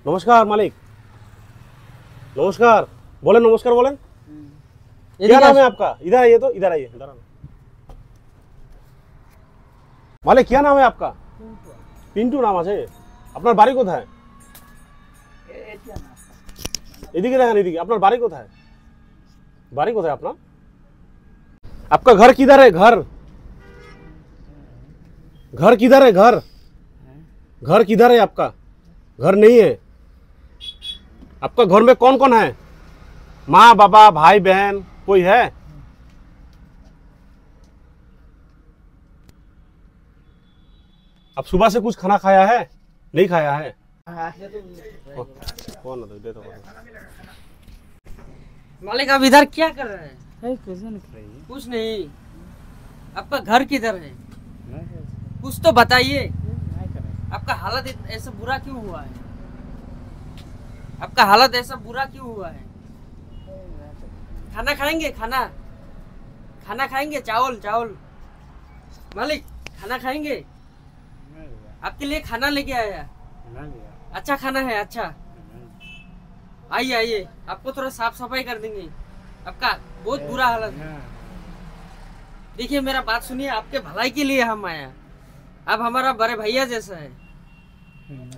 नमस्कार मालिक। नमस्कार बोलें, नमस्कार बोलें। क्या नाम है आपका? इधर आइए, तो इधर आइए, इधर मालिक। क्या नाम है आपका? पिंटू नाम আছে। আপনার বাড়ি কোথায়? এদিকে দেখেন, এদিকে। আপনার বাড়ি কোথায়? বাড়ি কোথায় আপনার? आपका घर किधर है? घर घर किधर है? घर घर किधर है आपका? घर नहीं है। आपका घर में कौन कौन है? माँ बाबा भाई बहन कोई है? अब सुबह से कुछ खाना खाया है? नहीं खाया है? कौन दे दो। मालिक आप इधर क्या कर रहे हैं? कुछ नहीं। आपका घर किधर है? कुछ तो बताइए। आपका हालत ऐसा बुरा क्यों हुआ है? आपका हालत ऐसा बुरा क्यों हुआ है? खाना खाएंगे? खाना खाएंगे? चावल चावल। मालिक खाना खाएंगे? आपके लिए खाना लेके आया। अच्छा खाना है। अच्छा आइए आइए, आपको थोड़ा साफ सफाई कर देंगे। आपका बहुत बुरा हालत है। देखिए मेरा बात सुनिए, आपके भलाई के लिए हम आया। आप हमारा बड़े भैया जैसा है।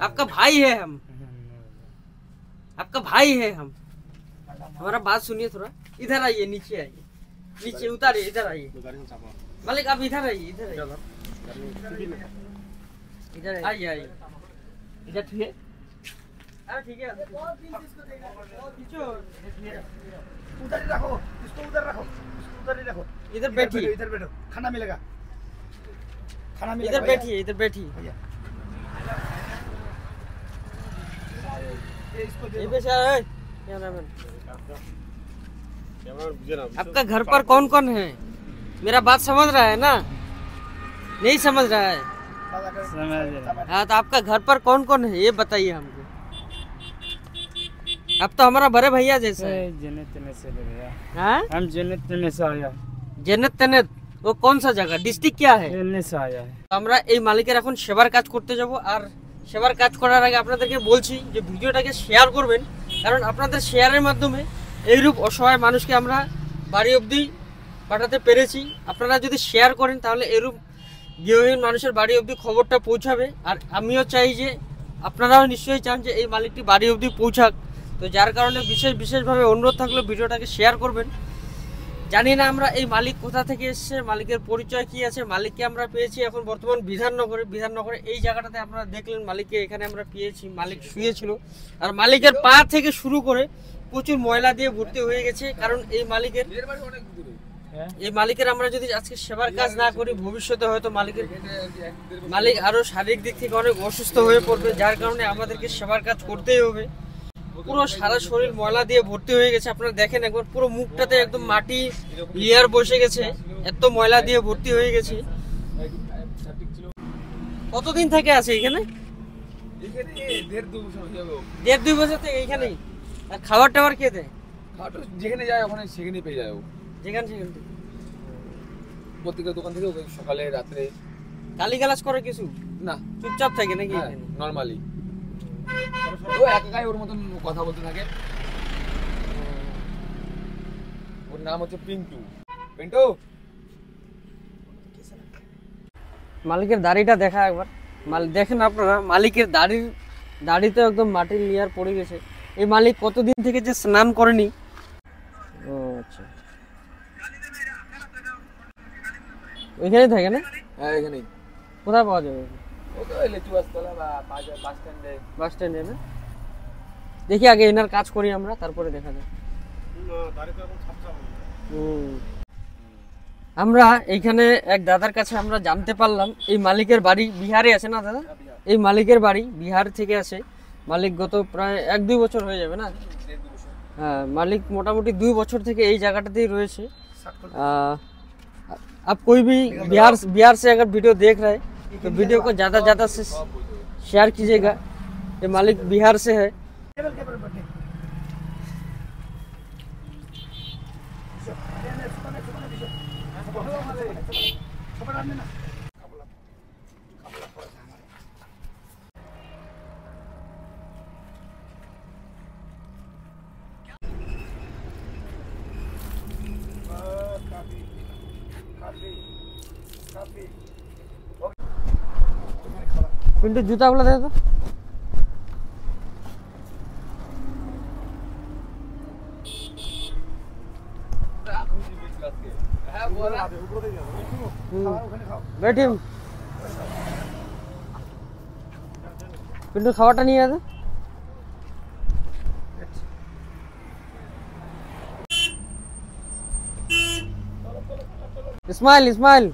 आपका भाई है हम। आपका भाई है हम। हमारा बात सुनिए थोड़ा। इधर आइए, नीचे आइए, नीचे उतारिए, इधर आइए। मालिक आप इधर आइए, इधर आइए, इधर आइए, आइए इधर। ठीक है, अरे ठीक है। उधर ही रखो, इसको उधर रखो, उधर ही रखो। इधर बैठिए, इधर बैठो, खाना मिलेगा, खाना मिलेगा। इधर बैठिए, इधर बैठिए। ये बेचारा है, क्या नाम है? आपका घर पर कौन कौन है? मेरा बात समझ रहा है ना? नहीं समझ रहा है? हाँ तो आपका घर पर कौन कौन है ये बताइए हमको। अब तो हमारा बड़े भैया जैसा है। हम जन्नत से आया। जन्नत तन्नत वो कौन सा जगह, डिस्ट्रिक्ट क्या है? জেনে से आया है। আমরা এই মালিকের এখন সেবার কাজ করতে যাব। আর সেবার কাজ করার আগে আপনাদেরকে বলছি যে ভিডিওটাকে শেয়ার করবেন, কারণ আপনাদের শেয়ারের মাধ্যমে এইরূপ অসহায় মানুষকে আমরা বাড়ি অবধি পাঠাতে পেরেছি। আপনারা যদি শেয়ার করেন তাহলে এরূপ গৃহহীন মানুষের বাড়ি অবধি খবরটা পৌঁছাবে। আর আমিও চাই যে আপনারাও নিশ্চয়ই চান যে এই মালিকটি বাড়ি অবধি পৌঁছাক। তো যার কারণে বিশেষভাবে অনুরোধ থাকলো ভিডিওটাকে শেয়ার করবেন। জানি না আমরা এই মালিক কোথা থেকে এসছে, মালিকের পরিচয় কি আছে। মালিককে আমরা পেয়েছি এখন বর্তমান বিধাননগরে এই জায়গাটাতে আপনারা দেখলেন মালিককে এখানে আমরা পেয়েছি। মালিক শুয়েছিল আর মালিকের পা থেকে শুরু করে প্রচুর ময়লা দিয়ে ভর্তি হয়ে গেছে। কারণ এই মালিকের আমরা যদি আজকে সেবার কাজ না করি ভবিষ্যতে হয়তো মালিক আরো শারীরিক দিক থেকে অনেক অসুস্থ হয়ে পড়বে। যার কারণে আমাদেরকে সেবার কাজ করতেই হবে। পুরো সারা শরীর ময়লা দিয়ে ভর্তি হয়ে গেছে। আপনারা দেখেন একবার, পুরো মুখটাতে একদম মাটি লেয়ার বসে গেছে, এত ময়লা দিয়ে ভর্তি হয়ে গেছে। কতদিন থেকে আছে এখানে? দেড় দুই বছর থেকে এইখানেই। আর খাবার টাবার কে দেয়? যেখানে যায় ওখানে সেখানে পেয়ে যায়। যেখানে প্রত্যেকের দোকান থেকে সকালে রাত্রে। গালিগালাজ করে কিছু না, চুপচাপ থাকে নাকি? নরমালি ও একাই ওর মতন কথা বলতে থাকে। ওর নাম হচ্ছে পিন্টু। পিন্টু মালিকের দাড়িটা দেখা একবার। দেখেন আপনারা, মালিকের দাড়িতে একদম মাটির লেয়ার পড়ে গেছে। এই মালিক কতদিন থেকে যে স্নান করেনি। ও আচ্ছা, ওইখানেই থাকে না? হ্যাঁ এখানেই। কোথায় পাওয়া যাবে? বাস স্ট্যান্ডে না? দেখি আগে এনার কাজ করি আমরা, তারপরে দেখা যায়। আমরা এইখানে এক দাদার কাছে আমরা জানতে পারলাম এই মালিকের বাড়ি বিহারে আছে না দাদা? এই মালিকের বাড়ি বিহার থেকে আসে। মালিক গত প্রায় 1-2 বছর হয়ে যাবে না? हाँ, मालिक मोटामोटी 2 बछर থেকে এই জায়গাটাতেই রয়েছে। आप कोई भी बिहार से अगर वीडियो देख रहे हैं तो वीडियो को ज़्यादा से शेयर कीजिएगा। ये मालिक बिहार से है। पिंटू जूता गुला दे तो হ্যাঁ বলা बैठी पिंटू खावाटा नहीं है तो स्माइल स्माइल